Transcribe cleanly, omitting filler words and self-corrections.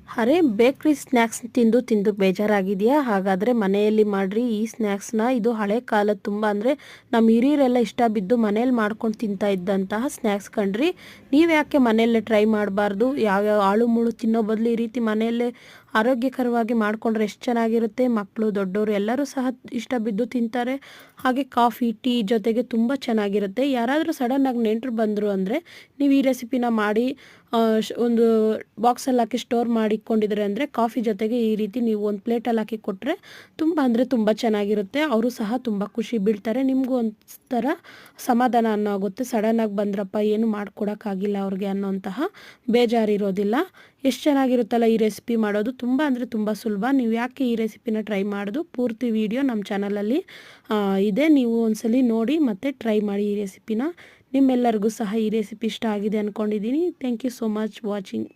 ಅರೆ ಬೇಕ್ರಿ ಸ್ನ್ಯಾಕ್ಸ್ ತಿಂದು ತಿಂದು ಬೇಜಾರಾಗಿದೆಯಾ? ಹಾಗಾದರೆ ಮನೆಯಲ್ಲಿ ಮಾಡಿರಿ ಈ ಸ್ನ್ಯಾಕ್ಸ್ನ. ಇದು ಹಳೆ ಕಾಲದ ತುಂಬ ಅಂದರೆ ನಮ್ಮ ಹಿರಿಯರೆಲ್ಲ ಇಷ್ಟ ಬಿದ್ದು ಮನೇಲಿ ಮಾಡ್ಕೊಂಡು ತಿಂತಾ ಇದ್ದಂತಹ ಸ್ನ್ಯಾಕ್ಸ್ ಕಣ್ರಿ. ನೀವು ಯಾಕೆ ಮನೆಯಲ್ಲೇ ಟ್ರೈ ಮಾಡಬಾರ್ದು? ಯಾವ್ಯಾವ ಆಳು ಮುಳು ತಿನ್ನೋ ಬದಲು ಈ ರೀತಿ ಮನೆಯಲ್ಲೇ ಆರೋಗ್ಯಕರವಾಗಿ ಮಾಡಿಕೊಂಡ್ರೆ ಎಷ್ಟು ಚೆನ್ನಾಗಿರುತ್ತೆ. ಮಕ್ಕಳು ದೊಡ್ಡವರು ಎಲ್ಲರೂ ಸಹ ಇಷ್ಟ ಬಿದ್ದು ತಿಂತಾರೆ. ಹಾಗೆ ಕಾಫಿ ಟೀ ಜೊತೆಗೆ ತುಂಬ ಚೆನ್ನಾಗಿರುತ್ತೆ. ಯಾರಾದರೂ ಸಡನ್ನಾಗಿ ನೆಂಟರು ಬಂದರು ಅಂದರೆ ನೀವು ಈ ರೆಸಿಪಿನ ಮಾಡಿ ಒಂದು ಬಾಕ್ಸಲ್ಲಿ ಹಾಕಿ ಸ್ಟೋರ್ ಮಾಡಿಕೊಂಡಿದ್ರೆ ಅಂದರೆ ಕಾಫಿ ಜೊತೆಗೆ ಈ ರೀತಿ ನೀವು ಒಂದು ಪ್ಲೇಟಲ್ಲಿ ಹಾಕಿ ಕೊಟ್ಟರೆ ತುಂಬ ಅಂದರೆ ತುಂಬ ಚೆನ್ನಾಗಿರುತ್ತೆ. ಅವರು ಸಹ ತುಂಬ ಖುಷಿ ಬೀಳ್ತಾರೆ. ನಿಮಗೂ ಒಂಥರ ಸಮಾಧಾನ ಅನ್ನೋ ಆಗುತ್ತೆ. ಸಡನ್ನಾಗಿ ಬಂದ್ರಪ್ಪ ಏನು ಮಾಡ್ಕೊಡೋಕ್ಕಾಗಿಲ್ಲ ಅವ್ರಿಗೆ ಅನ್ನೋಂತಹ ಬೇಜಾರಿರೋದಿಲ್ಲ. ಎಷ್ಟು ಚೆನ್ನಾಗಿರುತ್ತಲ್ಲ ಈ ರೆಸಿಪಿ ಮಾಡೋದು. ತುಂಬ ಅಂದರೆ ತುಂಬ ಸುಲಭ. ನೀವು ಯಾಕೆ ಈ ರೆಸಿಪಿನ ಟ್ರೈ ಮಾಡೋದು? ಪೂರ್ತಿ ವಿಡಿಯೋ ನಮ್ಮ ಚಾನಲಲ್ಲಿ ಇದೆ. ನೀವು ಒಂದ್ಸಲಿ ನೋಡಿ ಮತ್ತು ಟ್ರೈ ಮಾಡಿ ಈ ರೆಸಿಪಿನ. ನಿಮ್ಮೆಲ್ಲರಿಗೂ ಸಹ ಈ ರೆಸಿಪಿ ಇಷ್ಟ ಆಗಿದೆ ಅಂದ್ಕೊಂಡಿದ್ದೀನಿ. Thank you so much watching.